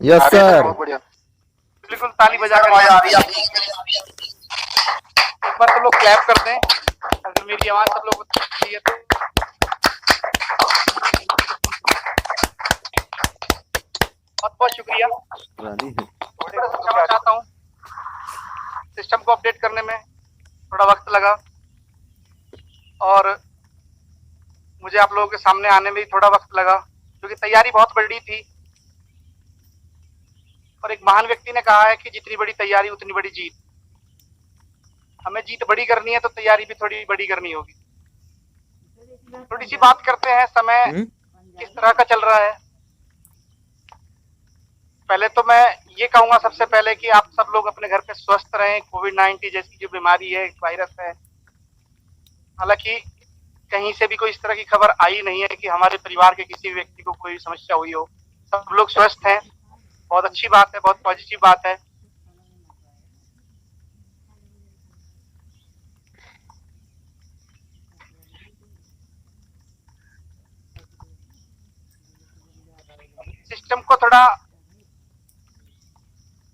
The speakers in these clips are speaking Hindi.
Yes sir. बहुत बढ़िया, बिल्कुल ताली बजा कर आ रही है। एक बार सब लोग क्लैप कर दें अगर मेरी आवाज सब लोग को है तो। बहुत बहुत शुक्रिया। क्षमा चाहता हूँ, सिस्टम को अपडेट करने में थोड़ा वक्त लगा और मुझे आप लोगों के सामने आने में भी थोड़ा वक्त लगा, क्योंकि तैयारी बहुत बड़ी थी। और एक महान व्यक्ति ने कहा है कि जितनी बड़ी तैयारी उतनी बड़ी जीत। हमें जीत बड़ी करनी है तो तैयारी भी थोड़ी बड़ी करनी होगी। थोड़ी सी बात करते हैं, समय किस तरह का चल रहा है। पहले तो मैं ये कहूंगा सबसे पहले कि आप सब लोग अपने घर पे स्वस्थ रहें। कोविड-19 जैसी जो बीमारी है, वायरस है, हालांकि कहीं से भी कोई इस तरह की खबर आई नहीं है कि हमारे परिवार के किसी व्यक्ति को कोई समस्या हुई हो। सब लोग स्वस्थ हैं, बहुत अच्छी बात है, बहुत पॉजिटिव बात है। सिस्टम को थोड़ा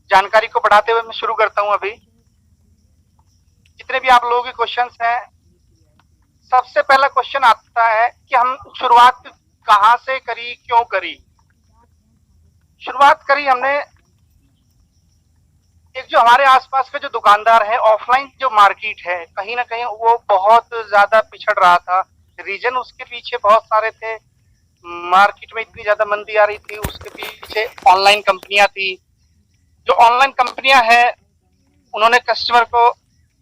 जानकारी को बढ़ाते हुए मैं शुरू करता हूं। अभी जितने भी आप लोगों के क्वेश्चंस हैं, सबसे पहला क्वेश्चन आता है कि हम शुरुआत कहां से करी, क्यों करी। शुरुआत करी हमने, एक जो हमारे आसपास के जो दुकानदार है, ऑफलाइन जो मार्केट है, कहीं ना कहीं वो बहुत ज्यादा पिछड़ रहा था। रीजन उसके पीछे बहुत सारे थे। मार्केट में इतनी ज्यादा मंदी आ रही थी, उसके पीछे ऑनलाइन कंपनियां थी। जो ऑनलाइन कंपनियां हैं, उन्होंने कस्टमर को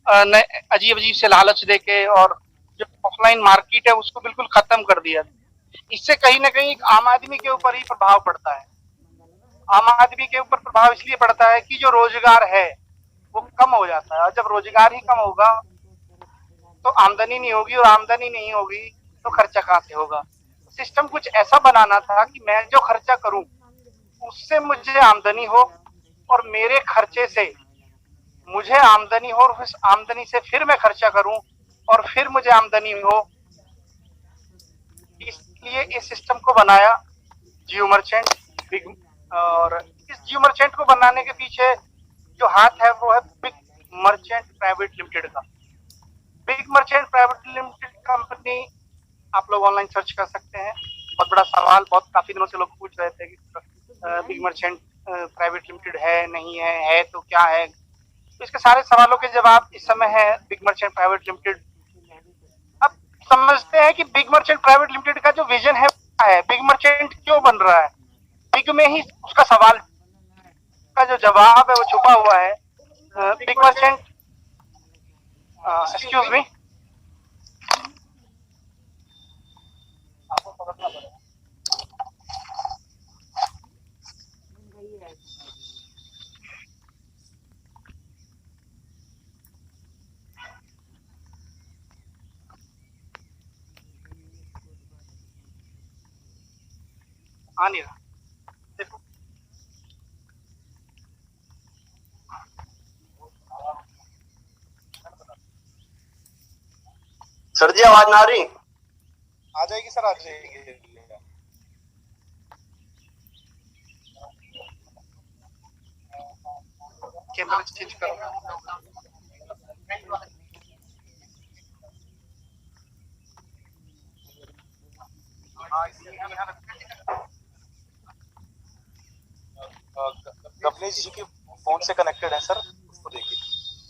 अजीब अजीब से लालच देके और जो ऑफलाइन मार्केट है उसको बिल्कुल खत्म कर दिया। इससे कहीं ना कहीं आम आदमी के ऊपर ही प्रभाव पड़ता है। आम आदमी के ऊपर प्रभाव इसलिए पड़ता है कि जो रोजगार है वो कम हो जाता है, और जब रोजगार ही कम होगा तो आमदनी नहीं होगी, और आमदनी नहीं होगी तो खर्चा कहाँ से होगा। सिस्टम कुछ ऐसा बनाना था कि मैं जो खर्चा करूं उससे मुझे आमदनी हो, और मेरे खर्चे से मुझे आमदनी हो, और उस आमदनी से फिर मैं खर्चा करूं और फिर मुझे आमदनी हो। इसलिए इस सिस्टम को बनाया जियो मर्चेंट बिग। और इस जियो मर्चेंट को बनाने के पीछे जो हाथ है वो है बिग मर्चेंट प्राइवेट लिमिटेड का। Big merchant private limited company आप लोग ऑनलाइन सर्च कर सकते हैं। बहुत बड़ा सवाल, बहुत काफी दिनों से लोग पूछ रहे थे कि बिग मर्चेंट प्राइवेट लिमिटेड है, नहीं है तो क्या है। तो इसके सारे सवालों के जवाब इस समय है बिग मर्चेंट प्राइवेट लिमिटेड। अब समझते हैं कि बिग मर्चेंट प्राइवेट लिमिटेड का जो विजन है क्या है, बिग मर्चेंट क्यों बन रहा है। बिग में ही उसका सवाल का जो जवाब है वो छुपा हुआ है। बिग मर्चेंट, एक्सक्यूज मी, आपको पकड़ना पड़ेगा। आ नहीं रहा, देखो। सर जी आवाज ना आ रही? आ जाएगी सर, आ जाएगी। कैमरा चेंज करो। कमलेश जी के फोन से कनेक्टेड है सर, उसको देखिए।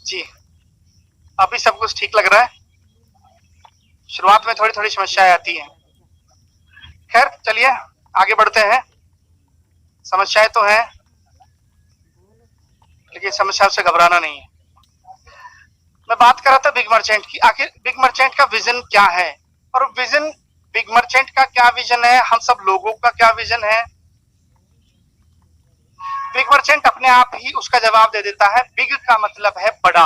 जी, अभी सब कुछ ठीक लग रहा है। शुरुआत में थोड़ी थोड़ी समस्याएं आती हैं। खैर चलिए आगे बढ़ते हैं। समस्याएं तो हैं, लेकिन समस्या से घबराना नहीं है। मैं बात कर रहा था बिग मर्चेंट की। आखिर बिग मर्चेंट का विजन क्या है, और विजन बिग मर्चेंट का क्या विजन है, हम सब लोगों का क्या विजन है। बिग मर्चेंट अपने आप ही उसका जवाब दे देता है। बिग का मतलब है बड़ा,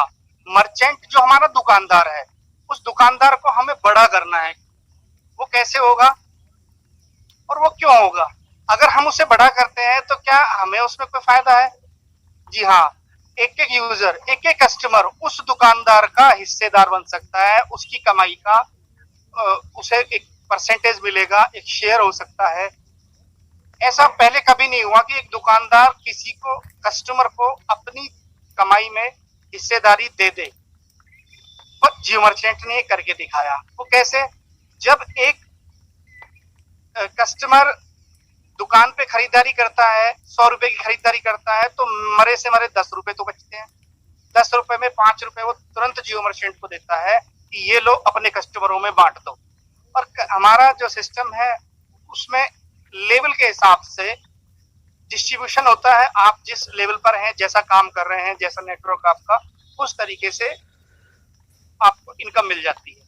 मर्चेंट जो हमारा दुकानदार है, उस दुकानदार को हमें बड़ा करना है। वो कैसे होगा और वो क्यों होगा। अगर हम उसे बड़ा करते हैं तो क्या हमें उसमें कोई फायदा है? जी हाँ, एक एक यूजर, एक एक कस्टमर उस दुकानदार का हिस्सेदार बन सकता है। उसकी कमाई का उसे एक परसेंटेज मिलेगा, एक शेयर हो सकता है। ऐसा पहले कभी नहीं हुआ कि एक दुकानदार किसी को, कस्टमर को अपनी कमाई में हिस्सेदारी दे दे, पर जियो मर्चेंट ने करके दिखाया। वो कैसे? जब एक कस्टमर दुकान पे खरीदारी करता है, 100 रुपए की खरीदारी करता है, तो मरे से मरे 10 रुपए तो बचते हैं। 10 रुपए में 5 रुपए वो तुरंत जियो मर्चेंट को देता है कि ये लो अपने कस्टमरों में बांट दो। और हमारा जो सिस्टम है उसमें लेवल के हिसाब से डिस्ट्रीब्यूशन होता है। आप जिस लेवल पर हैं, जैसा काम कर रहे हैं, जैसा नेटवर्क आपका, उस तरीके से आपको इनकम मिल जाती है।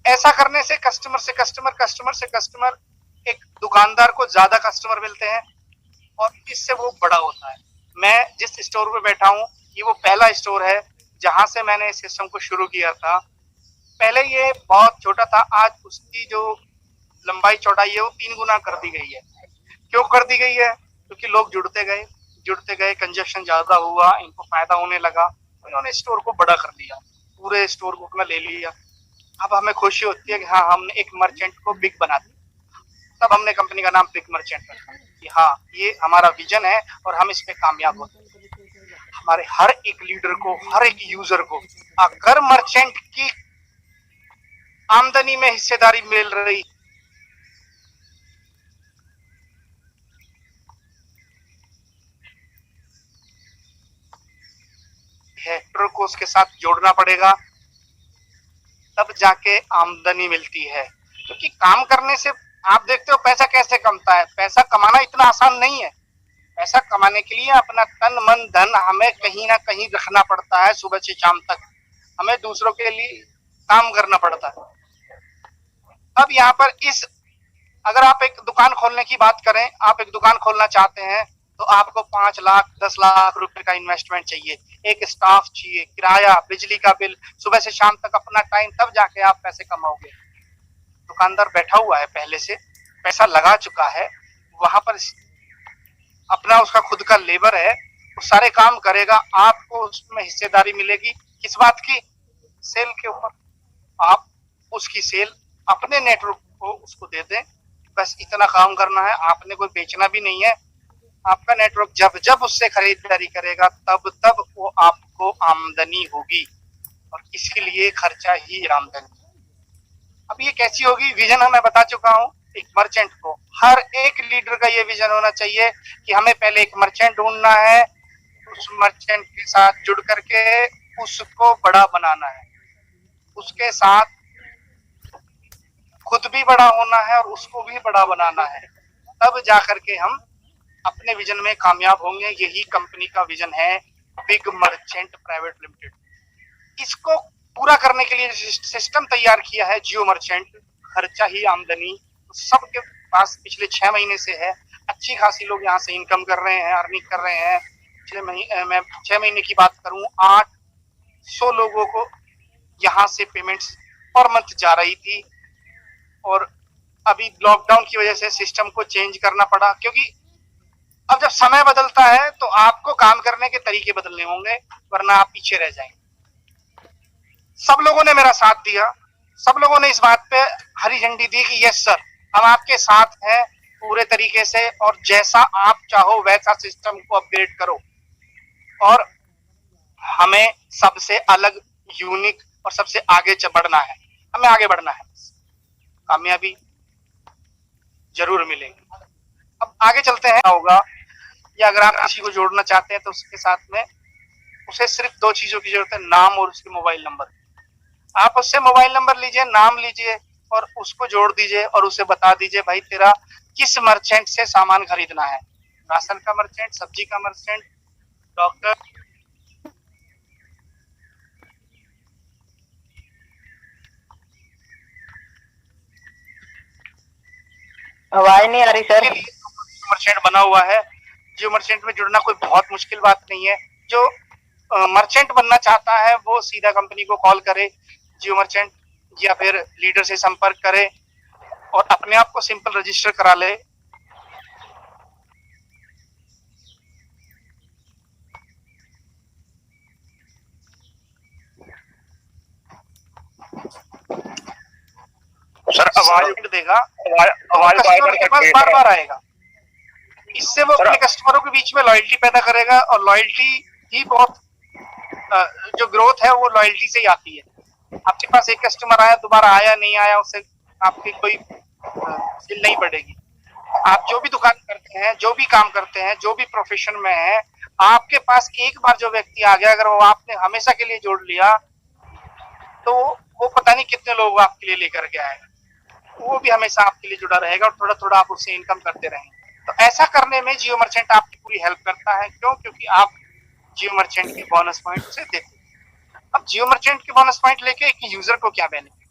ऐसा करने से कस्टमर से कस्टमर, कस्टमर से कस्टमर, एक दुकानदार को ज्यादा कस्टमर मिलते हैं और इससे वो बड़ा होता है। मैं जिस स्टोर पे बैठा हूँ, ये वो पहला स्टोर है जहां से मैंने इस सिस्टम को शुरू किया था। पहले ये बहुत छोटा था, आज उसकी जो लंबाई चौड़ाई है वो 3 गुना कर दी गई है। क्यों कर दी गई है? क्योंकि लोग जुड़ते गए, कंजक्शन ज्यादा हुआ, इनको फायदा होने लगा, इन्होंने स्टोर को बड़ा कर दिया, पूरे स्टोर को अपना ले लिया। अब हमें खुशी होती है कि हाँ, हमने एक मर्चेंट को बिग बना दिया। तब हमने कंपनी का नाम बिग मर्चेंट रखा कि हाँ, ये हमारा विजन है और हम इस पे कामयाब होते हैं। हमारे हर एक लीडर को, हर एक यूजर को अगर मर्चेंट की आमदनी में हिस्सेदारी मिल रही है, को उसके साथ जोड़ना पड़ेगा, तब जाके आमदनी मिलती है। क्योंकि काम करने से आप देखते हो पैसा कैसे कमता है। पैसा कमाना इतना आसान नहीं है। पैसा कमाने के लिए अपना तन मन धन हमें कहीं ना कहीं रखना पड़ता है। सुबह से शाम तक हमें दूसरों के लिए काम करना पड़ता है। अब यहाँ पर अगर आप एक दुकान खोलने की बात करें, आप एक दुकान खोलना चाहते हैं तो आपको 5 लाख 10 लाख रुपए का इन्वेस्टमेंट चाहिए, एक स्टाफ चाहिए, किराया, बिजली का बिल, सुबह से शाम तक अपना टाइम, तब जाके आप पैसे कमाओगे। दुकानदार बैठा हुआ है, पहले से पैसा लगा चुका है, वहां पर अपना उसका खुद का लेबर है, वो सारे काम करेगा, आपको उसमें हिस्सेदारी मिलेगी। किस बात की? सेल के ऊपर। आप उसकी सेल अपने नेटवर्क को उसको दे दें, बस इतना काम करना है। आपने कोई बेचना भी नहीं है। आपका नेटवर्क जब जब उससे खरीदारी करेगा तब तब वो आपको आमदनी होगी, और इसके लिए खर्चा ही आमदनी। अब ये कैसी होगी? विजन मैं बता चुका हूँ। एक मर्चेंट को, हर एक लीडर का ये विजन होना चाहिए कि हमें पहले एक मर्चेंट ढूंढना है, उस मर्चेंट के साथ जुड़ करके उसको बड़ा बनाना है, उसके साथ खुद भी बड़ा होना है और उसको भी बड़ा बनाना है। तब जाकर के हम अपने विजन में कामयाब होंगे। यही कंपनी का विजन है, बिग मर्चेंट प्राइवेट लिमिटेड। इसको पूरा करने के लिए सिस्टम तैयार किया है जियो मर्चेंट, खर्चा ही आमदनी। सबके पास पिछले 6 महीने से है, अच्छी खासी लोग यहाँ से इनकम कर रहे हैं, अर्निंग कर रहे हैं। पिछले महीने मैं 6 महीने की बात करूं, 800 लोगों को यहाँ से पेमेंट्स पर मंथ जा रही थी। और अभी लॉकडाउन की वजह से सिस्टम को चेंज करना पड़ा, क्योंकि अब जब समय बदलता है तो आपको काम करने के तरीके बदलने होंगे, वरना आप पीछे रह जाएंगे। सब लोगों ने मेरा साथ दिया, सब लोगों ने इस बात पे हरी झंडी दी कि यस सर, हम आपके साथ हैं पूरे तरीके से, और जैसा आप चाहो वैसा सिस्टम को अपग्रेड करो। और हमें सबसे अलग, यूनिक और सबसे आगे बढ़ना है। हमें आगे बढ़ना है, कामयाबी जरूर मिलेगी। अब आगे चलते हैं। होगा, या अगर आप किसी को जोड़ना चाहते हैं तो उसके साथ में उसे सिर्फ 2 चीजों की जरूरत है, नाम और उसके मोबाइल नंबर। आप उससे मोबाइल नंबर लीजिए, नाम लीजिए और उसको जोड़ दीजिए, और उसे बता दीजिए भाई तेरा किस मर्चेंट से सामान खरीदना है, राशन का मर्चेंट, सब्जी का मर्चेंट, डॉक्टर। आवाज नहीं आ रही सर। मर्चेंट बना हुआ है। जियो मर्चेंट में जुड़ना कोई बहुत मुश्किल बात नहीं है। जो मर्चेंट बनना चाहता है वो सीधा कंपनी को कॉल करे, जियो मर्चेंट, या फिर लीडर से संपर्क करे और अपने आप को सिंपल रजिस्टर करा ले। सर आवाज देगा, आवाज कस्टमर के पास बार बार आएगा। इससे वो अपने कस्टमरों के बीच में लॉयल्टी पैदा करेगा, और लॉयल्टी ही बहुत जो ग्रोथ है वो लॉयल्टी से ही आती है। आपके पास एक कस्टमर आया, दोबारा आया नहीं आया, उससे आपकी कोई सेल नहीं बढ़ेगी। आप जो भी दुकान करते हैं, जो भी काम करते हैं, जो भी प्रोफेशन में है, आपके पास एक बार जो व्यक्ति आ गया, अगर वो आपने हमेशा के लिए जोड़ लिया, तो वो पता नहीं कितने लोग आपके लिए लेकर के आएगा, वो भी हमेशा आपके लिए जुड़ा रहेगा और थोड़ा थोड़ा आप उससे इनकम करते रहेंगे। तो ऐसा करने में जियो मर्चेंट आपकी पूरी हेल्प करता है। क्यों? क्योंकि आप जियो मर्चेंट के बोनस पॉइंट उसे देते हैं। अब जियो मर्चेंट के बोनस पॉइंट लेके एक यूजर को क्या बेनिफिट?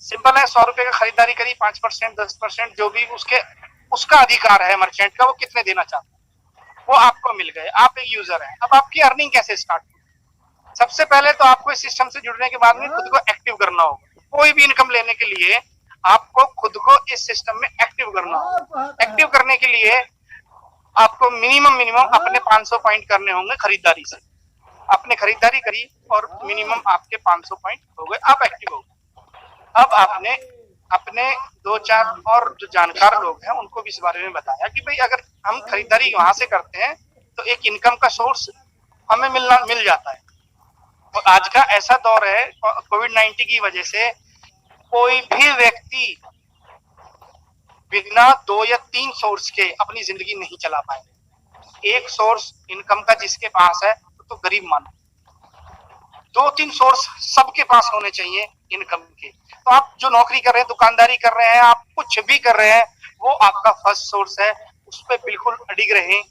सिंपल है, 100 रुपए का खरीदारी करी, 5%, 10%, जो भी उसका अधिकार है मर्चेंट का, वो कितने देना चाहता है, वो आपको मिल गए। आप एक यूजर हैं। अब आपकी अर्निंग कैसे स्टार्ट होगी? सबसे पहले तो आपको इस सिस्टम से जुड़ने के बाद में खुद को एक्टिव करना होगा। कोई भी इनकम लेने के लिए आपको खुद को इस सिस्टम में एक्टिव करना होगा। एक्टिव करने के लिए आपको मिनिमम अपने 500 पॉइंट करने होंगे खरीदारी से। आपने खरीदारी करी और मिनिमम आपके 500 पॉइंट हो गए, आप एक्टिव हो गए। अब आपने अपने 2-4 और जो जानकार लोग हैं उनको भी इस बारे में बताया कि भाई अगर हम खरीदारी वहां से करते हैं तो एक इनकम का सोर्स हमें मिल जाता है। और आज का ऐसा दौर है, कोविड-19 की वजह से कोई भी व्यक्ति बिना 2 या 3 सोर्स के अपनी जिंदगी नहीं चला पाएगा। एक सोर्स इनकम का जिसके पास है तो गरीब मानो, 2-3 सोर्स सबके पास होने चाहिए इनकम के। तो आप जो नौकरी कर रहे हैं, दुकानदारी कर रहे हैं, आप कुछ भी कर रहे हैं, वो आपका फर्स्ट सोर्स है, उस पर बिल्कुल अडिग रहें।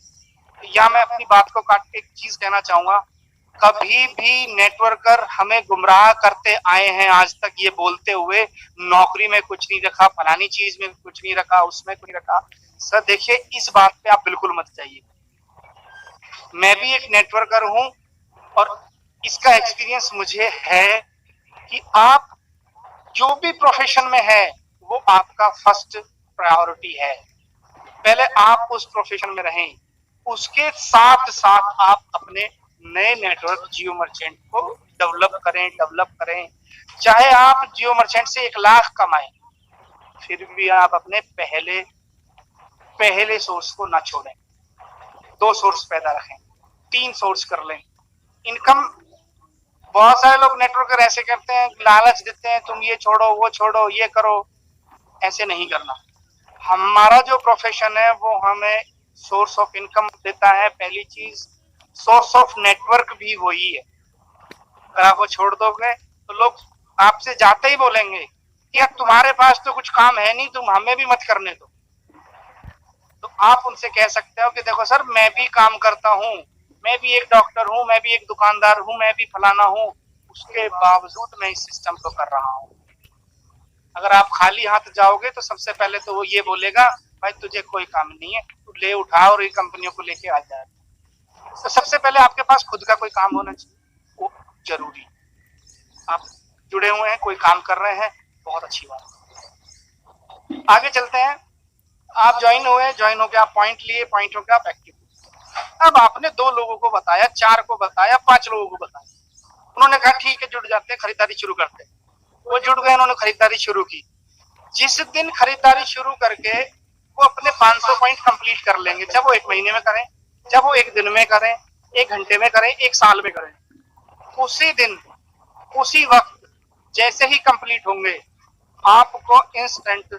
या मैं अपनी बात को काट के एक चीज कहना चाहूंगा, कभी भी नेटवर्कर हमें गुमराह करते आए हैं आज तक, ये बोलते हुए नौकरी में कुछ नहीं रखा, फलानी चीज में कुछ नहीं रखा, उसमें कुछ नहीं रखा। सर देखिए, इस बात पे आप बिल्कुल मत जाइए। मैं भी एक नेटवर्कर हूं और इसका एक्सपीरियंस मुझे है कि आप जो भी प्रोफेशन में है वो आपका फर्स्ट प्रायोरिटी है। पहले आप उस प्रोफेशन में रहें, उसके साथ साथ आप अपने नए नेटवर्क जियो मर्चेंट को डेवलप करें। चाहे आप जियो मर्चेंट से 1 लाख कमाएं, फिर भी आप अपने पहले सोर्स को ना छोड़ें। 2 सोर्स पैदा रखें, 3 सोर्स कर लें इनकम। बहुत सारे लोग नेटवर्कर ऐसे करते हैं, लालच देते हैं, तुम ये छोड़ो, वो छोड़ो, ये करो। ऐसे नहीं करना। हमारा जो प्रोफेशन है वो हमें सोर्स ऑफ इनकम देता है। पहली चीज, सोर्स ऑफ नेटवर्क भी वही है। अगर आप वो छोड़ दोगे तो लोग आपसे जाते ही बोलेंगे कि यार तुम्हारे पास तो कुछ काम है नहीं, तुम हमें भी मत करने दो। तो आप उनसे कह सकते हो कि देखो सर, मैं भी काम करता हूँ, मैं भी एक डॉक्टर हूँ, मैं भी एक दुकानदार हूँ, मैं भी फलाना हूँ, उसके बावजूद मैं इस सिस्टम को कर रहा हूँ। अगर आप खाली हाथ जाओगे तो सबसे पहले तो वो ये बोलेगा, भाई तुझे कोई काम नहीं है, तू ले उठा और ये कंपनियों को लेके आ जाए। तो सबसे पहले आपके पास खुद का कोई काम होना चाहिए, वो जरूरी। आप जुड़े हुए हैं, कोई काम कर रहे हैं, बहुत अच्छी बात। आगे चलते हैं। आप ज्वाइन होके आप पॉइंट लिए, पॉइंट होके आप एक्टिव। अब आपने 2 लोगों को बताया, 4 को बताया, 5 लोगों को बताया। उन्होंने कहा ठीक है, जुड़ जाते हैं, खरीदारी शुरू करते हैं। वो जुड़ गए, उन्होंने खरीदारी शुरू की। जिस दिन खरीदारी शुरू करके वो अपने 500 पॉइंट कंप्लीट कर लेंगे, चाहे वो 1 महीने में करें, चाहे वो 1 दिन में करें, 1 घंटे में करें, 1 साल में करें, उसी दिन उसी वक्त जैसे ही कंप्लीट होंगे, आपको इंस्टेंट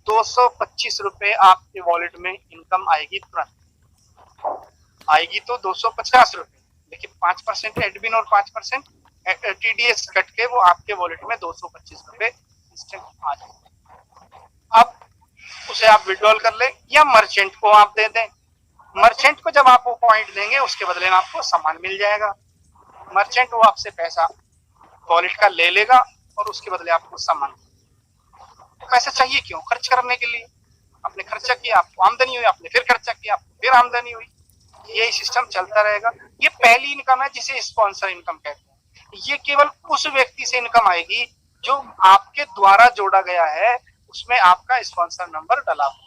225 रुपए आपके वॉलेट में इनकम आएगी। तुरंत आएगी तो 250 रुपए, लेकिन 5% एडमिन और 5% टीडीएस कट के वो आपके वॉलेट में 225 रुपए इंस्टेंट आ जाएंगे। अब उसे आप विड्रॉल कर ले या मर्चेंट को आप दे दें। मर्चेंट को जब आप वो पॉइंट देंगे, उसके बदले में आपको सामान मिल जाएगा। मर्चेंट वो आपसे पैसा वॉलेट का ले लेगा और उसके बदले आपको सामान। पैसा चाहिए क्यों? खर्च करने के लिए। आपने खर्चा किया, आपको आमदनी हुई, आपने फिर खर्चा किया, आपको फिर आमदनी हुई। ये सिस्टम चलता रहेगा। ये पहली इनकम है जिसे स्पॉन्सर इनकम कहते हैं। ये केवल उस व्यक्ति से इनकम आएगी जो आपके द्वारा जोड़ा गया है, उसमें आपका स्पॉन्सर नंबर डला हुआ।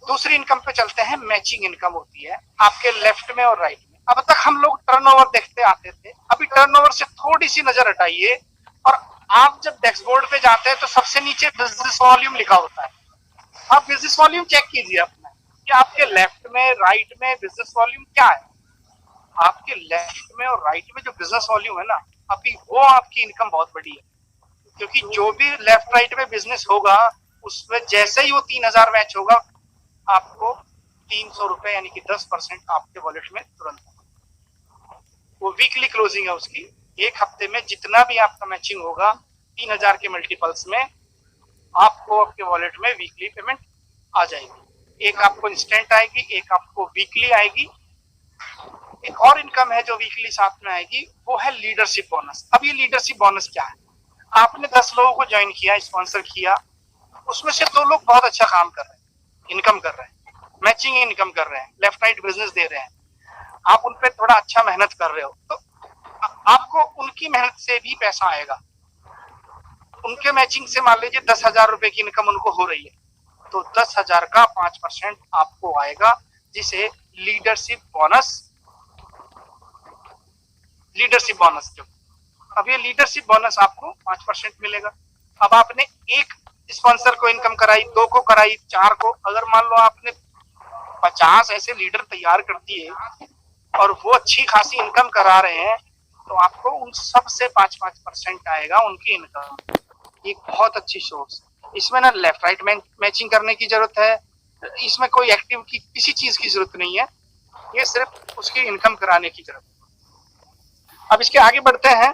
दूसरी इनकम पे चलते हैं। मैचिंग इनकम होती है आपके लेफ्ट में और राइट में। अब तक हम लोग टर्नओवर देखते आते थे, अभी टर्नओवर से थोड़ी सी नजर हटाइए और आप जब डैशबोर्ड पे जाते हैं तो सबसे नीचे बिजनेस वॉल्यूम लिखा होता है। आप बिजनेस वॉल्यूम चेक कीजिए अपना कि आपके लेफ्ट में राइट में बिजनेस वॉल्यूम क्या है। आपके लेफ्ट में और राइट में जो बिजनेस वॉल्यूम है ना, अभी वो आपकी इनकम बहुत बड़ी है, क्योंकि जो भी लेफ्ट राइट में बिजनेस होगा उसमें जैसे ही वो 3000 मैच होगा आपको 300 रुपए यानी कि 10% आपके वॉलेट में तुरंत। वो वीकली क्लोजिंग है उसकी। एक हफ्ते में जितना भी आपका मैचिंग होगा 3000 के मल्टीपल्स में आपको आपके वॉलेट में वीकली पेमेंट आ जाएगी। एक आपको इंस्टेंट आएगी, एक आपको वीकली आएगी। एक और इनकम है जो वीकली साथ में आएगी, वो है लीडरशिप बोनस। अब ये लीडरशिप बोनस क्या है? आपने 10 लोगों को ज्वाइन किया, स्पॉन्सर किया, उसमें से 2 लोग बहुत अच्छा काम कर रहे हैं, इनकम कर रहे हैं, मैचिंग इनकम कर रहे हैं, लेफ्ट राइट बिजनेस दे रहे हैं, आप उन पे थोड़ा अच्छा मेहनत कर रहे हो, तो आपको उनकी मेहनत से भी पैसा आएगा। उनके मैचिंग से मान लीजिए 10,000 रुपए की इनकम उनको हो रही है, तो 10,000 का 5% आपको आएगा, जिसे लीडरशिप बोनस जो, अब ये लीडरशिप बोनस आपको 5% मिलेगा। अब आपने एक स्पॉन्सर को इनकम कराई, 2 को कराई, 4 को, अगर मान लो आपने 50 ऐसे लीडर तैयार कर दिए और वो अच्छी खासी इनकम करा रहे हैं, तो आपको उन सब से 5% आएगा उनकी इनकम। ये बहुत अच्छी सोर्स। इसमें ना लेफ्ट राइट मैचिंग करने की जरूरत है, इसमें कोई एक्टिव की किसी चीज की जरूरत नहीं है, ये सिर्फ उसकी इनकम कराने की जरूरत है। अब इसके आगे बढ़ते हैं,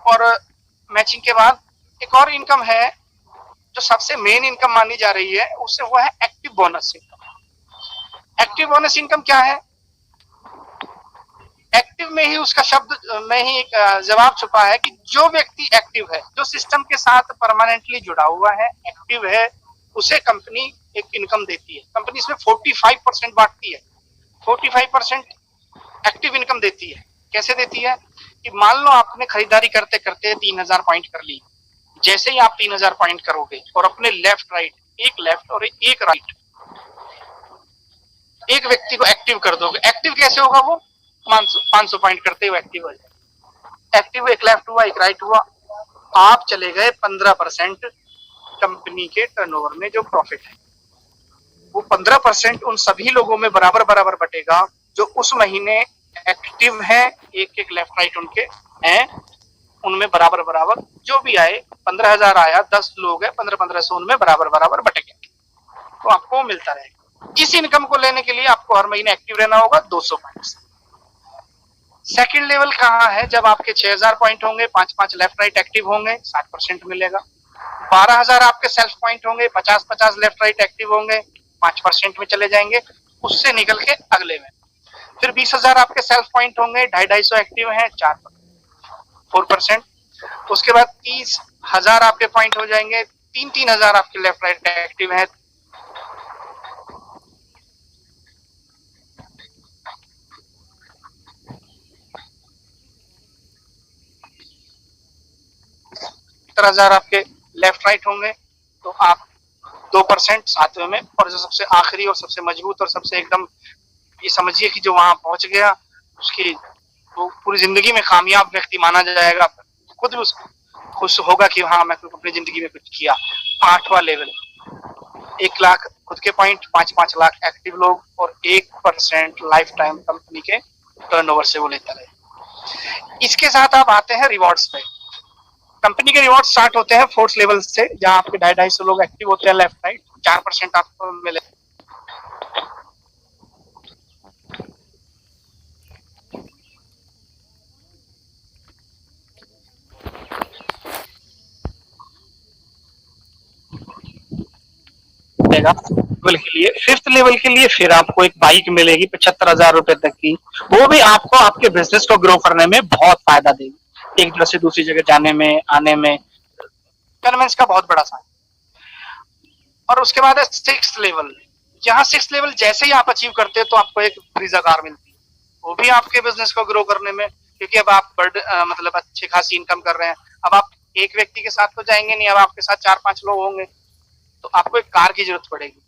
और मैचिंग के बाद एक और इनकम है जो सबसे मेन इनकम मानी जा रही है, उससे वो है active bonus income. Active bonus income क्या है? एक्टिव में ही उसका शब्द में ही एक जवाब छुपा है कि जो व्यक्ति एक्टिव है, जो सिस्टम के साथ परमानेंटली जुड़ा हुआ है, एक्टिव है, उसे कंपनी एक इनकम देती है। कंपनी इसमें 45% बांटती है, 45% एक्टिव इनकम देती है। कैसे देती है कि मान लो आपने खरीदारी करते करते 3000 पॉइंट कर ली, जैसे ही आप 3000 पॉइंट करोगे और अपने लेफ्ट राइट, एक लेफ्ट और एक राइट, एक व्यक्ति को एक्टिव कर दोगे। एक्टिव कैसे होगा? वो 500 पॉइंट करते हुए एक्टिव हो जाए। एक्टिव एक लेफ्ट हुआ, एक राइट हुआ, आप चले गए 15% कंपनी के टर्नओवर में जो प्रॉफिट है, वो 15% उन सभी लोगों में बराबर बराबर बटेगा जो उस महीने एक्टिव है। एक एक लेफ्ट राइट उनके हैं, उनमें बराबर बराबर जो भी आए, 15,000 आया, 10 लोग हैं, 1500 उनमें बराबर बराबर बटेंगे, तो आपको मिलता रहेगा। इस इनकम को लेने के लिए आपको हर महीने एक्टिव रहना होगा 200 पॉइंट। सेकंड लेवल कहाँ है? जब आपके 6000 पॉइंट होंगे, 5-5 लेफ्ट राइट एक्टिव होंगे, 60% मिलेगा। 12,000 आपके सेल्फ पॉइंट होंगे, 50-50 लेफ्ट राइट एक्टिव होंगे, 5% में चले जाएंगे, उससे निकल के अगले में। फिर 20,000 आपके सेल्फ पॉइंट होंगे, 250 एक्टिव हैं, 4%। उसके बाद 30,000 आपके पॉइंट हो जाएंगे, 3,000 आपके लेफ्ट राइट एक्टिव हैं, आपके लेफ्ट राइट होंगे, तो आप 2% 7वें में। और जो सबसे आखिरी और सबसे मजबूत और सबसे एकदम, ये समझिए कि जो वहां पहुंच गया उसकी वो पूरी जिंदगी में कामयाब व्यक्ति माना जाएगा, खुद भी उसको खुश होगा कि हाँ मैं अपनी जिंदगी में कुछ किया। 8वां लेवल, 1 लाख खुद के पॉइंट, 5-5 लाख एक्टिव लोग और 1% लाइफ टाइम कंपनी के टर्नओवर से वो लेता रहे। इसके साथ आप आते हैं रिवॉर्ड्स पे। कंपनी के रिवॉर्ड स्टार्ट होते हैं 4th लेवल से, जहां आपके 250 लोग एक्टिव होते हैं लेफ्ट राइट, 4% आपको मिले। लेवल के लिए 5th लेवल के लिए फिर आपको एक बाइक मिलेगी 75,000 रुपए तक की। वो भी आपको आपके बिजनेस को ग्रो करने में बहुत फायदा देगी, एक जगह से दूसरी जगह जाने में, आने में, कन्वेंस का बहुत बड़ा साथ। और उसके बाद है 6th लेवल। यहाँ 6th लेवल जैसे ही आप अचीव करते हैं तो आपको एक ब्रीजा कार मिलती है, वो भी आपके बिजनेस को ग्रो करने में, क्योंकि अब आप मतलब अच्छी खासी इनकम कर रहे हैं। अब आप एक व्यक्ति के साथ तो जाएंगे नहीं, अब आपके साथ 4-5 लोग होंगे, तो आपको एक कार की जरूरत पड़ेगी।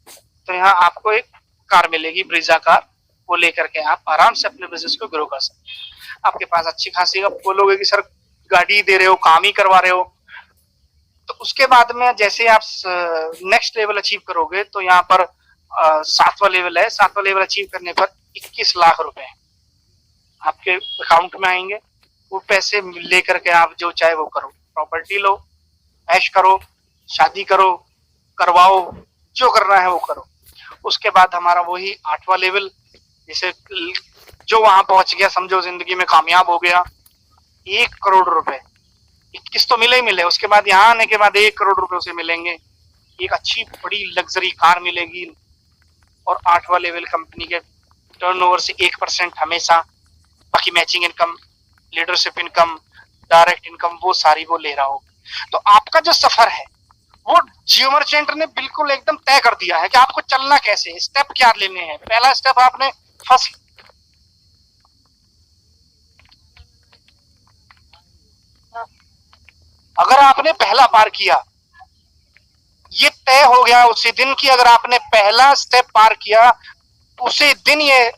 तो यहाँ आपको एक कार मिलेगी, ब्रीजा कार, वो लेकर के आप आराम से अपने बिजनेस को ग्रो कर सकते हैं। आपके पास अच्छी खासी, आप बोलोगे कि सर गाड़ी दे रहे हो, काम ही करवा रहे हो, उसके बाद में जैसे आप नेक्स्ट लेवल अचीव करोगे तो यहाँ पर 7वां लेवल है। 7वां लेवल अचीव करने पर 21 लाख रुपए आपके अकाउंट में आएंगे। वो पैसे लेकर के आप जो चाहे वो करो, प्रॉपर्टी लो, ऐश करो, शादी करो, करवाओ, जो करना है वो करो। उसके बाद हमारा वही 8वां लेवल, जैसे जो वहां पहुंच गया समझो जिंदगी में कामयाब हो गया, 1 करोड़ रुपए 21 तो मिले ही मिले। उसके बाद यहाँ आने के बाद 1 करोड़ रुपए उसे मिलेंगे, एक अच्छी बड़ी लग्जरी कार मिलेगी। और 8वां लेवल कंपनी के टर्नओवर से 1% हमेशा, बाकी matching income, leadership income, direct income वो सारी वो ले रहा हो। तो आपका जो सफर है वो जियो मर्चेंट ने बिल्कुल एकदम तय कर दिया है कि आपको चलना कैसे है, स्टेप क्या लेने हैं। पहला स्टेप आपने फर्स्ट, अगर आपने पहला पार किया, ये तय हो गया उसी दिन की, अगर आपने पहला स्टेप पार किया उसी दिन ये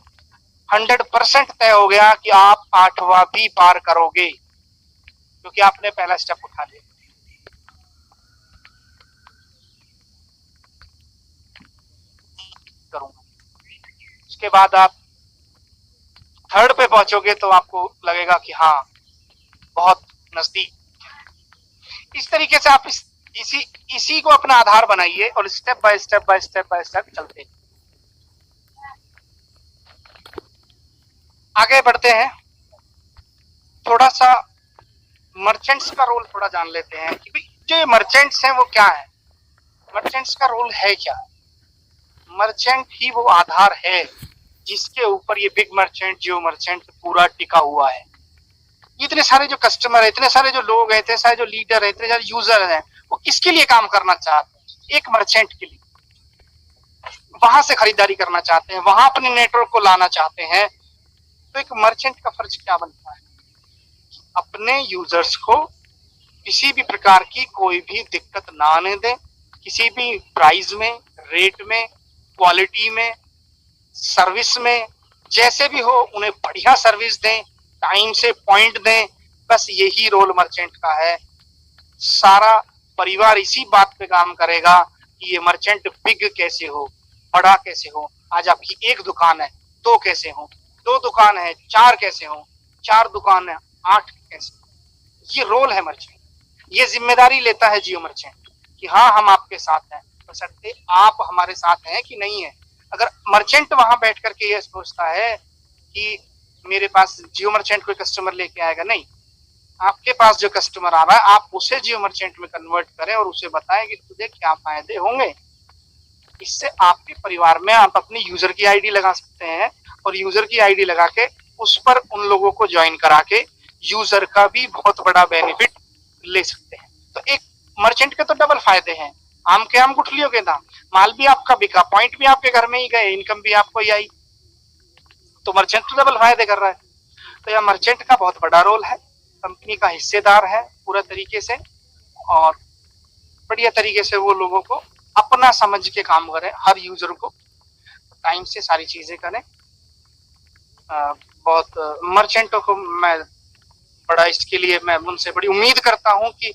100% तय हो गया कि आप 8वां भी पार करोगे, क्योंकि आपने पहला स्टेप उठा लिया। करूंगा उसके बाद आप थर्ड पे पहुंचोगे तो आपको लगेगा कि हाँ बहुत नजदीक। इस तरीके से आप इसी को अपना आधार बनाइए और स्टेप बाय स्टेप चलते हैं। आगे बढ़ते हैं, थोड़ा सा मर्चेंट्स का रोल थोड़ा जान लेते हैं कि जो मर्चेंट्स हैं वो क्या है, मर्चेंट्स का रोल है क्या। मर्चेंट ही वो आधार है जिसके ऊपर ये बिग मर्चेंट, जियो मर्चेंट पूरा टिका हुआ है। इतने सारे जो कस्टमर है, इतने सारे जो लोग हैं, इतने सारे जो लीडर है, इतने सारे यूजर हैं, वो किसके लिए काम करना चाहते हैं? एक मर्चेंट के लिए। वहां से खरीदारी करना चाहते हैं, वहां अपने नेटवर्क को लाना चाहते हैं। तो एक मर्चेंट का फर्ज क्या बनता है? अपने यूजर्स को किसी भी प्रकार की कोई भी दिक्कत ना आने दें, किसी भी प्राइस में, रेट में, क्वालिटी में, सर्विस में, जैसे भी हो उन्हें बढ़िया सर्विस दें, टाइम से पॉइंट दें। बस यही रोल मर्चेंट का है। सारा परिवार इसी बात पे काम करेगा कि ये मर्चेंट बिग कैसे हो, बड़ा कैसे हो। आज आपकी एक दुकान है, 2 कैसे हो, 2 दुकान है 4 कैसे हो, 4 दुकान है 8 कैसे। ये रोल है मर्चेंट, ये जिम्मेदारी लेता है जियो मर्चेंट कि हाँ हम आपके साथ हैं, बशर्ते आप हमारे साथ हैं कि नहीं है। अगर मर्चेंट वहां बैठ करके ये सोचता है कि मेरे पास जियो मर्चेंट कोई कस्टमर लेके आएगा, नहीं, आपके पास जो कस्टमर आ रहा है आप उसे जियो मर्चेंट में कन्वर्ट करें और उसे बताएं कि तुझे क्या फायदे होंगे। इससे आपके परिवार में आप अपनी यूजर की आईडी लगा सकते हैं और यूजर की आईडी लगा के उस पर उन लोगों को ज्वाइन करा के यूजर का भी बहुत बड़ा बेनिफिट ले सकते हैं। तो एक मर्चेंट के तो डबल फायदे हैं, आम के आम गुठलियों के दाम। माल भी आपका बिका, पॉइंट भी आपके घर में ही गए, इनकम भी आपको ही आई। तो मर्चेंट तो डबल फायदे कर रहा है। तो यह मर्चेंट का बहुत बड़ा रोल है, कंपनी का हिस्सेदार है पूरा तरीके से, और बढ़िया तरीके से वो लोगों को अपना समझ के काम करें, हर यूजर को टाइम से सारी चीजें करें। बहुत मर्चेंटों को मैं बड़ा इसके लिए मैं उनसे बड़ी उम्मीद करता हूं कि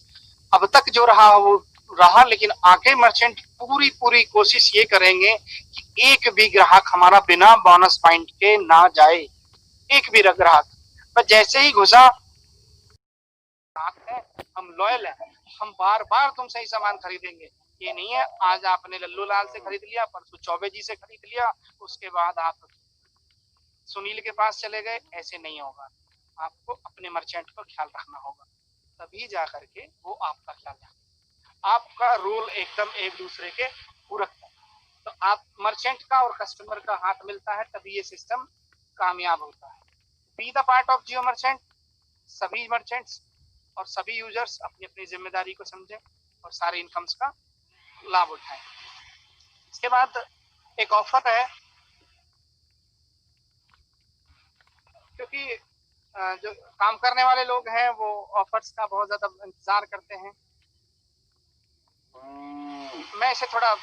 अब तक जो रहा वो रहा, लेकिन आगे मर्चेंट पूरी कोशिश ये करेंगे कि एक भी ग्राहक हमारा बिना बोनस पॉइंट के ना जाए, एक भी ग्राहक। पर जैसे ही घुसा, है हम लॉयल हैं, हम बार बार तुमसे ही सामान खरीदेंगे। ये नहीं है आज आपने लल्लू लाल से खरीद लिया, परसों चौबे जी से खरीद लिया, उसके बाद आप सुनील के पास चले गए, ऐसे नहीं होगा। आपको अपने मर्चेंट को ख्याल रखना होगा, तभी जा करके वो आपका ख्याल रखेगा। आपका रोल एकदम एक दूसरे के पूरक है। तो आप मर्चेंट का और कस्टमर का हाथ मिलता है, तभी ये सिस्टम कामयाब होता है। Be the part of Jio merchant. सभी मर्चेंट्स और सभी यूजर्स अपनी अपनी जिम्मेदारी को समझें और सारे इनकम्स का लाभ उठाएं। इसके बाद एक ऑफर है, क्योंकि जो काम करने वाले लोग हैं वो ऑफर्स का बहुत ज्यादा इंतजार करते हैं। मैं इसे थोड़ा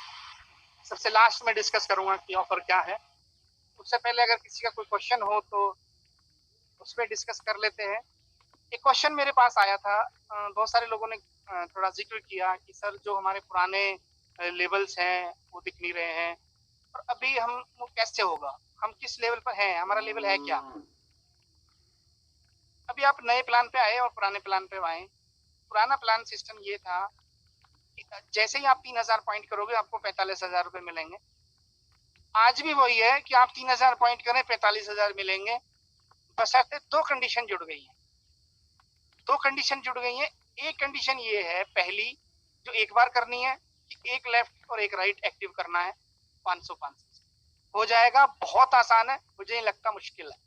सबसे लास्ट में डिस्कस करूंगा कि ऑफर क्या है। उससे पहले अगर किसी का कोई क्वेश्चन हो तो उस पर डिस्कस कर लेते हैं। एक क्वेश्चन मेरे पास आया था, बहुत सारे लोगों ने थोड़ा जिक्र किया कि सर जो हमारे पुराने लेवल्स हैं वो दिख नहीं रहे हैं, और अभी हम वो कैसे होगा, हम किस लेवल पर हैं, हमारा लेवल है क्या। अभी आप नए प्लान पे आए और पुराने प्लान पे आए। पुराना प्लान सिस्टम ये था कि जैसे ही आप 3000 पॉइंट करोगे आपको 45,000 रुपए मिलेंगे। आज भी वही है कि आप 3000 पॉइंट करें 45,000 मिलेंगे, बशर्ते दो कंडीशन जुड़ गई है। दो कंडीशन जुड़ गई है। एक कंडीशन ये है पहली, जो एक बार करनी है, कि एक लेफ्ट और एक राइट एक्टिव करना है। 500 हो जाएगा, बहुत आसान है, मुझे नहीं लगता मुश्किल है।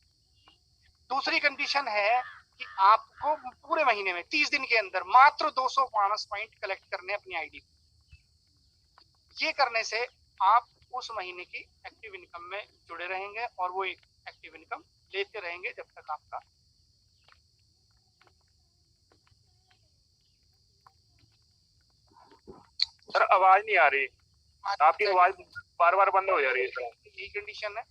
दूसरी कंडीशन है कि आपको पूरे महीने में 30 दिन के अंदर मात्र 200 बोनस पॉइंट कलेक्ट करने अपनी आईडी पे। ये करने से आप उस महीने की एक्टिव इनकम में जुड़े रहेंगे और वो एक एक्टिव इनकम लेते रहेंगे जब तक आपका। सर आवाज नहीं आ रही, आपकी आवाज बार बार बंद हो जा रही है सर। यही कंडीशन है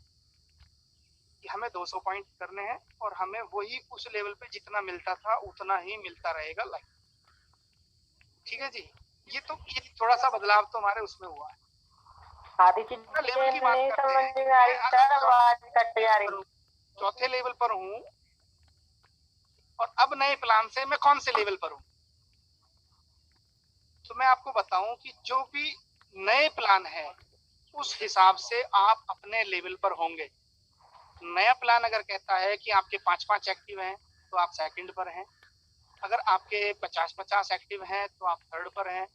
कि हमें 200 पॉइंट करने हैं और हमें वही उस लेवल पे जितना मिलता था उतना ही मिलता रहेगा लाइफ। ठीक है जी। ये थोड़ा सा बदलाव तो हमारे उसमें हुआ है। आधी चीजें लेवल की बात नहीं करते समझ हैं। में आ रही सर, आवाज कट जा रही। चौथे लेवल पर हूँ और अब नए प्लान से मैं कौन से लेवल पर हूँ, तो मैं आपको बताऊं कि जो भी नए प्लान है उस हिसाब से आप अपने लेवल पर होंगे। नया प्लान अगर कहता है कि आपके 5-5 एक्टिव हैं तो आप सेकंड पर हैं। अगर आपके 50-50 एक्टिव हैं तो आप थर्ड पर हैं।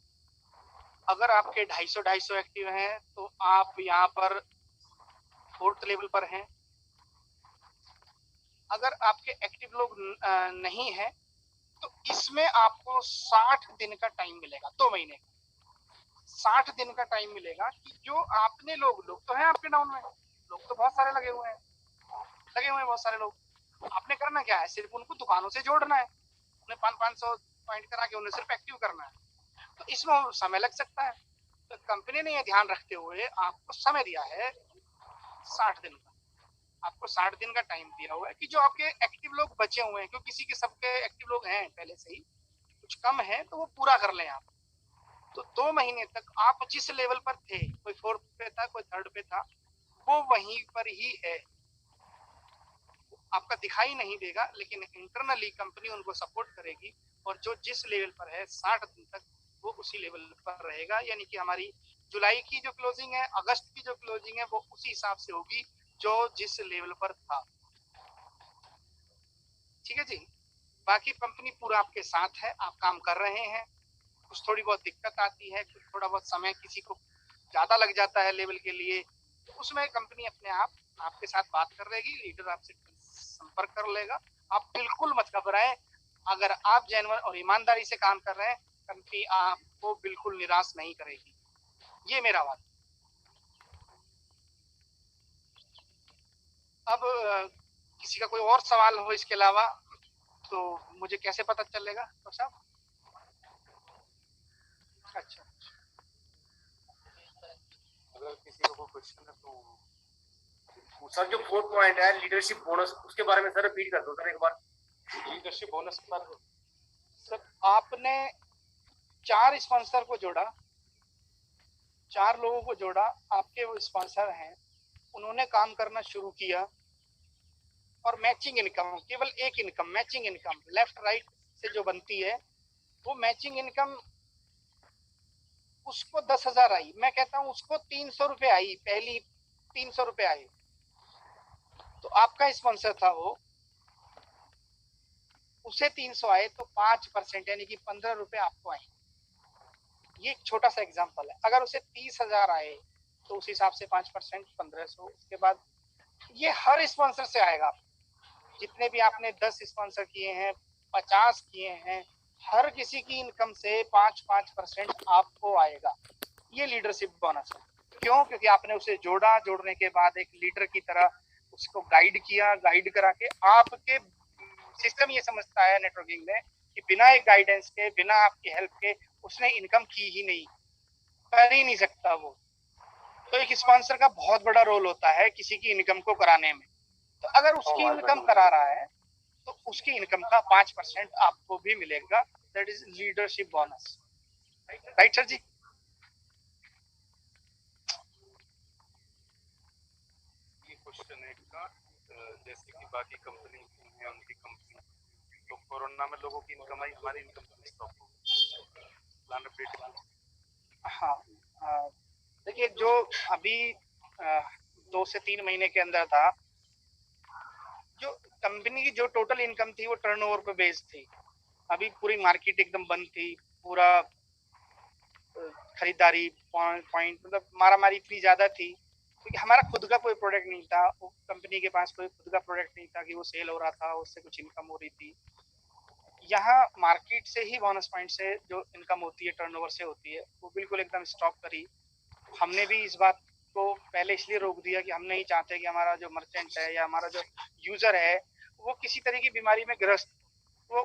अगर आपके 250-250 एक्टिव हैं तो आप यहाँ पर फोर्थ लेवल पर हैं। अगर आपके एक्टिव लोग नहीं है तो इसमें आपको 60 दिन का टाइम मिलेगा, 2 महीने का 60 दिन का टाइम मिलेगा कि जो आपने लोग तो हैं आपके डाउन में, लोग तो बहुत सारे लगे हुए हैं बहुत सारे लोग। आपने करना क्या है, सिर्फ उनको दुकानों से जोड़ना है, उन्हें 500 पॉइंट करा के उन्हें सिर्फ एक्टिव करना है। तो इसमें समय लग सकता है, तो कंपनी ने ये ध्यान रखते हुए आपको समय दिया है 60 दिन का। आपको 60 दिन का टाइम दिया हुआ है कि जो आपके एक्टिव लोग बचे हुए हैं, क्योंकि किसी के सबके एक्टिव लोग हैं पहले से ही, कुछ कम है तो वो पूरा कर लें आप। तो 2 महीने तक आप जिस लेवल पर थे, कोई फोर्थ पे था कोई थर्ड पे था, वो वहीं पर ही है, आपका दिखाई नहीं देगा, लेकिन इंटरनली कंपनी उनको सपोर्ट करेगी और जो जिस लेवल पर है 60 दिन तक वो उसी लेवल पर रहेगा। यानी कि हमारी जुलाई की जो क्लोजिंग है, अगस्त की जो क्लोजिंग है, वो उसी हिसाब से होगी जो जिस लेवल पर था। ठीक है जी। बाकी कंपनी पूरा आपके साथ है, आप काम कर रहे हैं। कुछ थोड़ी बहुत दिक्कत आती है, कुछ थोड़ा बहुत समय किसी को ज्यादा लग जाता है लेवल के लिए, तो उसमें कंपनी अपने आप आपके साथ बात कर लेगी, लीडर आपसे संपर्क कर लेगा। आप बिल्कुल मत घबराएं। अगर आप जेन्युइन और ईमानदारी से काम कर रहे हैं, कंपनी आपको बिल्कुल निराश नहीं करेगी, ये मेरा बात। अब किसी का कोई और सवाल हो इसके अलावा तो मुझे कैसे पता चलेगा तो साहब? अच्छा, अगर किसी का कोई क्वेश्चन है तो सर जो 4th पॉइंट है लीडरशिप बोनस, उसके बारे में सर रिपीट कर दो सर एक बार। लीडरशिप बोनस पर सर आपने 4 स्पॉन्सर को जोड़ा, 4 लोगों को जोड़ा, आपके वो स्पॉन्सर हैं, उन्होंने काम करना शुरू किया और मैचिंग इनकम, केवल एक income, matching income left right से जो बनती है, वो मैचिंग इनकम उसको 10,000 आई। मैं कहता हूँ उसको 300 रुपए आई, पहली 300 रुपए आई। तो आपका स्पॉन्सर था वो, उसे 300 आए तो 5% यानी कि 15 रुपए आपको आए। ये एक छोटा सा एग्जांपल है। अगर उसे 30,000 आए तो उस हिसाब से 5% 1500। उसके बाद ये हर स्पॉन्सर से आएगा। जितने भी आपने 10 स्पॉन्सर किए हैं, 50 किए हैं, हर किसी की इनकम से 5% आपको आएगा। ये लीडरशिप बोनस है। क्यों? क्योंकि आपने उसे जोड़ा, जोड़ने के बाद एक लीडर की तरह उसको गाइड किया, गाइड करा के आपके सिस्टम ये समझता है नेटवर्किंग में कि बिना एक गाइडेंस के, बिना आपकी हेल्प के उसने इनकम की ही नहीं, कर ही नहीं सकता वो। तो एक स्पॉन्सर का बहुत बड़ा रोल होता है किसी की इनकम को कराने में। तो अगर उसकी इनकम करा रहा है तो उसकी इनकम का 5% आपको भी मिलेगा that is leadership bonus. Right, sir जी? ये क्वेश्चन है का जैसे कि बाकी कंपनी है उनकी कंपनी तो कोरोना में लोगों की इनकम आई, हमारी इनकम स्टॉप हो गई। Plan update. हाँ, देखिए जो अभी 2 से 3 महीने के अंदर था, जो कंपनी की जो टोटल इनकम थी वो टर्नओवर पे बेस्ड थी। अभी पूरी मार्केट एकदम बंद थी, पूरा खरीदारी पॉइंट मतलब मारामारी इतनी ज्यादा थी क्योंकि हमारा खुद का कोई प्रोडक्ट नहीं था, वो कंपनी के पास कोई खुद का प्रोडक्ट नहीं था कि वो सेल हो रहा था, उससे कुछ इनकम हो रही थी। यहाँ मार्केट से ही बोनस पॉइंट से जो इनकम होती है टर्नओवर से होती है, वो बिल्कुल एकदम स्टॉप करी। हमने भी इस बात को पहले इसलिए रोक दिया कि हम नहीं चाहते कि हमारा जो मर्चेंट है या हमारा जो यूजर है वो किसी तरह की बीमारी में ग्रस्त वो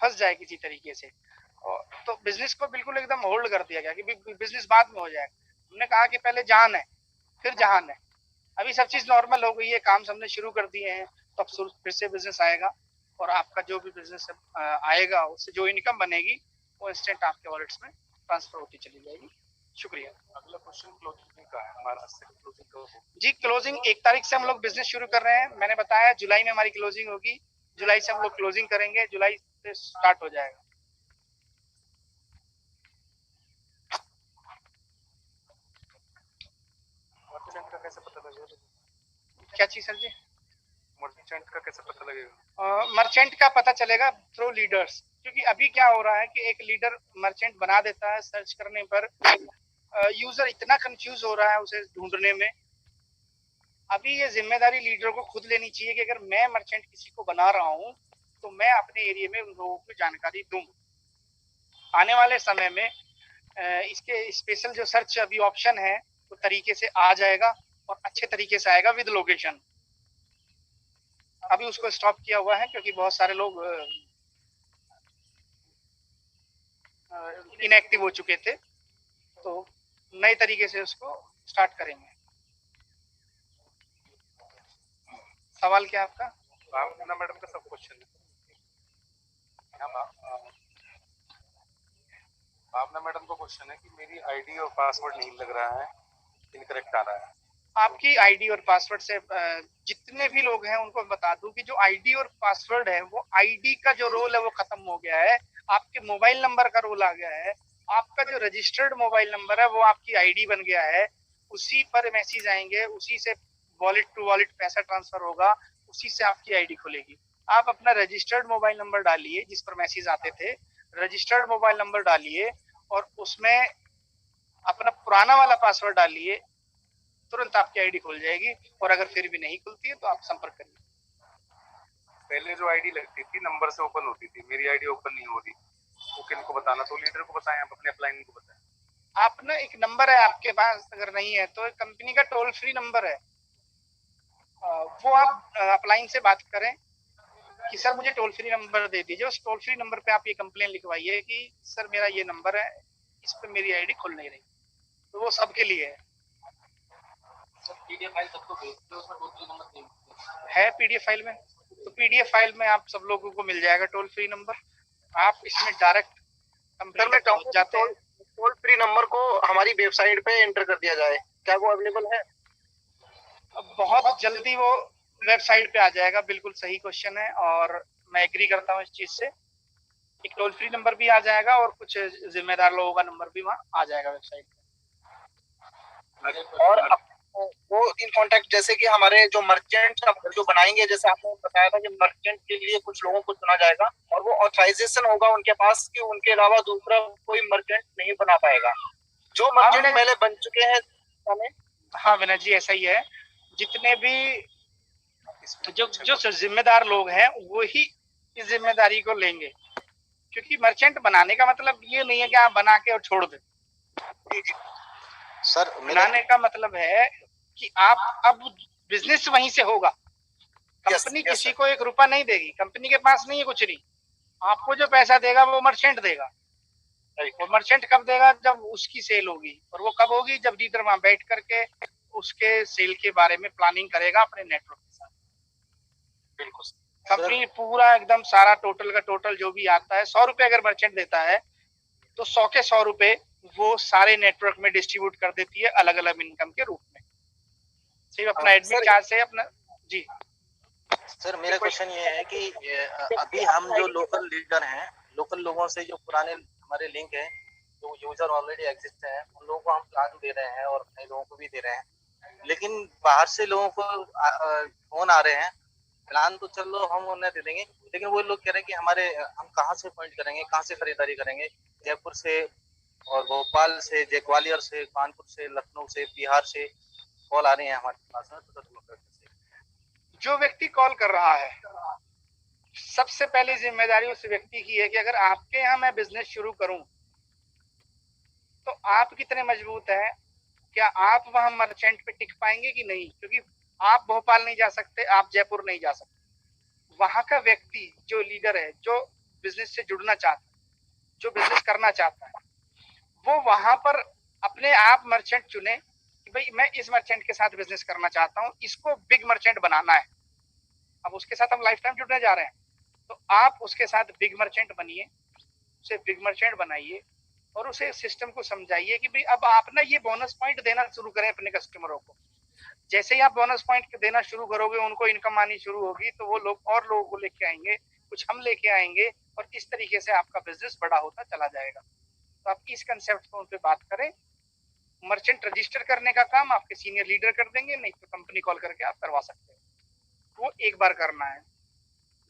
फंस जाए किसी तरीके से। तो बिजनेस को बिल्कुल एकदम होल्ड कर दिया गया कि बिजनेस बाद में हो जाएगा। हमने कहा कि पहले जान है फिर जहान है। अभी सब चीज नॉर्मल हो गई है, काम हमने शुरू कर दिए हैं, तो अब फिर से बिजनेस आएगा और आपका जो भी बिजनेस आएगा उससे जो इनकम बनेगी वो इंस्टेंट आपके वॉलेट्स में ट्रांसफर होती चली जाएगी। शुक्रिया। अगला क्वेश्चन क्लोजिंग का है हमारा, क्लोजिंग कब होगी? जी क्लोजिंग 1 तारीख से हम लोग बिजनेस शुरू कर रहे हैं। मैंने बताया जुलाई में हमारी क्लोजिंग होगी, जुलाई से हम लोग क्लोजिंग करेंगे, जुलाई से स्टार्ट हो जाएगा। मर्चेंट का कैसे पता लगेगा? क्या चीज सर जी? मर्चेंट का कैसे पता लगेगा? मर्चेंट का पता चलेगा थ्रू लीडर्स, क्योंकि अभी क्या हो रहा है कि एक लीडर मर्चेंट बना देता है, सर्च करने पर यूजर इतना कंफ्यूज हो रहा है उसे ढूंढने में। अभी ये जिम्मेदारी लीडर को खुद लेनी चाहिए कि अगर मैं मर्चेंट किसी को बना रहा हूँ तो मैं अपने एरिया में उन लोगों को जानकारी दूं। आने वाले समय में इसके स्पेशल जो सर्च अभी ऑप्शन है वो तरीके से आ जाएगा और अच्छे तरीके से आएगा विद लोकेशन। अभी उसको स्टॉप किया हुआ है क्योंकि बहुत सारे लोग इनएक्टिव हो चुके थे, तो नए तरीके से उसको स्टार्ट करेंगे। सवाल क्या आपका? भावना मैडम का सब क्वेश्चन है। भावना मैडम को क्वेश्चन है कि मेरी आईडी और पासवर्ड नहीं लग रहा है, इनकरेक्ट आ रहा है। आपकी आईडी और पासवर्ड से जितने भी लोग हैं उनको बता दूं कि जो आईडी और पासवर्ड है वो आईडी का जो रोल है वो खत्म हो गया है, आपके मोबाइल नंबर का रोल आ गया है। आपका जो रजिस्टर्ड मोबाइल नंबर है वो आपकी आईडी बन गया है, उसी पर मैसेज आएंगे, उसी से वॉलेट टू वॉलेट पैसा ट्रांसफर होगा, उसी से आपकी आईडी खुलेगी। आप अपना रजिस्टर्ड मोबाइल नंबर डालिए जिस पर मैसेज आते थे, रजिस्टर्ड मोबाइल नंबर डालिए और उसमें अपना पुराना वाला पासवर्ड डालिए, तुरंत आपकी आईडी खुल जाएगी। और अगर फिर भी नहीं खुलती है तो आप संपर्क करिए। पहले जो आईडी लगती थी नंबर से ओपन होती थी, मेरी आईडी ओपन नहीं हो रही, वो किनको बताना? तो लीडर को बताएं, आप अपने अपलाइन को बताएं। आप ना एक नंबर है आपके पास, अगर नहीं है तो कंपनी का टोल फ्री नंबर है, वो आप अपलाइन से बात करें कि सर मुझे टोल फ्री नंबर दे दीजिए। उस टोल फ्री नंबर पे आप ये कंप्लेन लिखवाइए कि सर मेरा ये नंबर है, इस पे मेरी आईडी खुल नहीं रही। तो वो सबके लिए है। पीडीएफ फाइल सबको भेजते हैं, उसमें टोल फ्री नंबर है पीडीएफ फाइल में, तो पीडीएफ फाइल में आप सब लोगों को मिल जाएगा टोल फ्री नंबर। आप इसमें डायरेक्ट कंपनी में पहुंच जाते हैं। टोल फ्री नंबर को हमारी वेबसाइट पे एंटर कर दिया जाए, क्या वो अवेलेबल है? बहुत जल्दी वो वेबसाइट पे आ जाएगा। बिल्कुल सही क्वेश्चन है और मैं एग्री करता हूँ इस चीज से। एक टोल फ्री नंबर भी आ जाएगा और कुछ जिम्मेदार लोगों का नंबर भी वहाँ आ जाएगा वेबसाइट पे। और वो इन कॉन्टेक्ट जैसे कि हमारे जो मर्चेंट जो बनाएंगे, जैसे आपने बताया था कि मर्चेंट के लिए कुछ लोगों को चुना जाएगा और वो ऑथराइजेशन होगा उनके पास कि उनके अलावा दूसरा कोई मर्चेंट नहीं बना पाएगा। जो मर्चेंट पहले बन चुके हैं। हाँ विनय जी, ऐसा ही है। जितने भी जो जिम्मेदार लोग हैं वो ही इस जिम्मेदारी को लेंगे, क्योंकि मर्चेंट बनाने का मतलब ये नहीं है कि आप बना के और छोड़ दें। सर बनाने का मतलब है कि आप अब बिजनेस वहीं से होगा। कंपनी किसी को 1 रुपया नहीं देगी, कंपनी के पास नहीं है कुछ नहीं। आपको जो पैसा देगा वो मर्चेंट देगा। वो मर्चेंट कब देगा? जब उसकी सेल होगी। और वो कब होगी? जब लीडर वहां बैठ करके उसके सेल के बारे में प्लानिंग करेगा अपने नेटवर्क के साथ। बिल्कुल कंपनी पूरा एकदम सारा टोटल का टोटल जो भी आता है 100 रुपए अगर मर्चेंट देता है तो 100 के 100 रुपए वो सारे नेटवर्क में डिस्ट्रीब्यूट कर देती है अलग अलग इनकम के रूप में, सिर्फ अपना एडमिन चार्ज से अपना। जी सर मेरा क्वेश्चन ये है कि अभी हम जो लोकल लीडर हैं, लोकल लोगों से जो पुराने हमारे लिंक है, जो यूजर ऑलरेडी एग्जिस्ट है, उन लोगों को हम प्लान दे रहे हैं और नए लोगों को भी दे रहे हैं, लेकिन बाहर से लोगों को फोन आ रहे हैं, प्लान तो चलो हम उन्हें दे देंगे, लेकिन वो लोग कह रहे हैं कि हम कहाँ से पॉइंट करेंगे, कहाँ से खरीदारी करेंगे, जयपुर से और भोपाल से, ग्वालियर से, कानपुर से, लखनऊ से, बिहार से कॉल आ रही है हमारे पास। जो व्यक्ति कॉल कर रहा है सबसे पहले जिम्मेदारी उस व्यक्ति की है कि अगर आपके यहाँ मैं बिजनेस शुरू करूं तो आप कितने मजबूत हैं, क्या आप वहां मर्चेंट पे टिक पाएंगे कि नहीं, क्योंकि आप भोपाल नहीं जा सकते, आप जयपुर नहीं जा सकते। वहां का व्यक्ति जो लीडर है, जो बिजनेस से जुड़ना चाहता है, जो बिजनेस करना चाहता है, वो वहां पर अपने आप मर्चेंट चुने कि भाई मैं इस मर्चेंट के साथ बिजनेस करना चाहता हूँ, इसको बिग मर्चेंट बनाना है। अब उसके साथ हम लाइफ टाइम जुड़ने जा रहे हैं, तो आप उसके साथ बिग मर्चेंट बनिए, उसे बिग मर्चेंट बनाइए और उसे सिस्टम को समझाइए कि भाई अब आप ना ये बोनस पॉइंट देना शुरू करें अपने कस्टमरों को। जैसे ही आप बोनस पॉइंट देना शुरू करोगे, उनको इनकम आनी शुरू होगी, तो वो लोग और लोगों को लेके आएंगे, कुछ हम लेके आएंगे और इस तरीके से आपका बिजनेस बड़ा होता चला जाएगा। तो आप इस कंसेप्ट को उन पे बात करें। मर्चेंट रजिस्टर करने का काम आपके सीनियर लीडर कर देंगे, नहीं तो कंपनी कॉल करके आप करवा सकते हैं। वो एक बार करना है।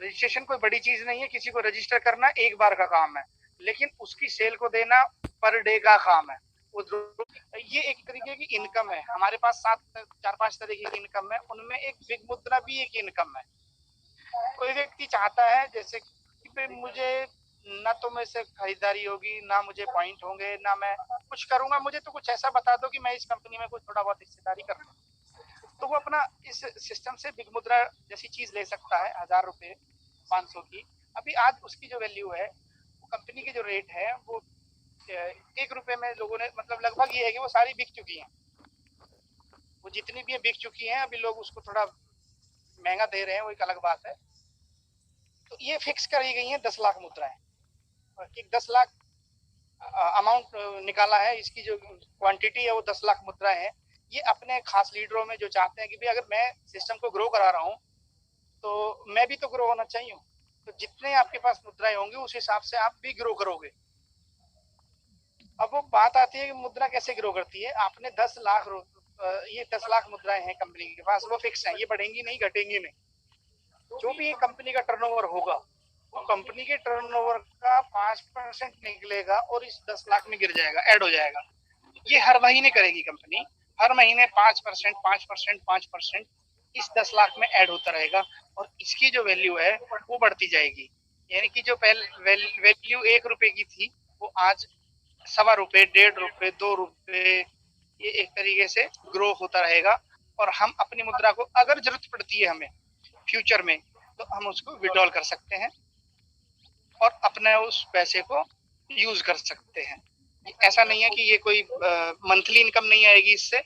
रजिस्ट्रेशन कोई बड़ी चीज नहीं है, किसी को रजिस्टर करना एक बार का काम है, लेकिन उसकी सेल को देना पर डे का काम है। ये एक तरीके की इनकम है। हमारे पास 4-5 तरीके की इनकम है, उनमें एक बिग मुद्रा भी एक इनकम है। कोई व्यक्ति चाहता है जैसे कि मुझे ना तो मेरे से खरीदारी होगी, ना मुझे पॉइंट होंगे, ना मैं कुछ करूंगा, मुझे तो कुछ ऐसा बता दो कि मैं इस कंपनी में कुछ थोड़ा बहुत हिस्सेदारी कर लूं, तो वो अपना इस सिस्टम से बिग मुद्रा जैसी चीज ले सकता है, 1000 रुपए 500 की। अभी आज उसकी जो वैल्यू है, कंपनी की जो रेट है, वो 1 रुपए में लोगों ने, मतलब लगभग ये है कि वो सारी बिक चुकी हैं, वो जितनी भी बिक चुकी हैं। अभी लोग उसको थोड़ा महंगा दे रहे हैं, वो एक अलग बात है। तो ये फिक्स करी गई है 10 लाख मुद्राएं, कि 10 लाख अमाउंट निकाला है, इसकी जो क्वांटिटी है वो 10 लाख मुद्राएं है। ये अपने खास लीडरों में जो चाहते हैं कि भाई अगर मैं सिस्टम को ग्रो करा रहा हूँ तो मैं भी तो ग्रो होना चाहिए, तो जितने आपके पास मुद्राएं होंगी उस हिसाब से आप भी ग्रो करोगे। अब वो बात आती है कि मुद्रा कैसे ग्रो करती है। आपने 10 लाख ये 10 लाख मुद्राएं हैं कंपनी के पास, वो फिक्स हैं, ये बढ़ेंगी नहीं, घटेंगी नहीं। जो भी कंपनी का टर्नओवर होगा, वो कंपनी के टर्नओवर का 5% निकलेगा और इस 10 लाख में गिर जाएगा, ऐड हो जाएगा। ये हर महीने करेगी कंपनी, हर महीने 5%, 5%, 5% इस 10 लाख में ऐड होता रहेगा और इसकी जो वैल्यू है वो बढ़ती जाएगी। यानी कि जो पहले वैल्यू 1 रुपए की थी, वो आज 1.25 रुपए, 1.5 रुपए, 2 रुपए, ये एक तरीके से ग्रो होता रहेगा। और हम अपनी मुद्रा को अगर जरूरत पड़ती है हमें फ्यूचर में, तो हम उसको विड्रॉल कर सकते हैं और अपने उस पैसे को यूज कर सकते हैं। ऐसा नहीं है कि ये कोई मंथली इनकम नहीं आएगी इससे,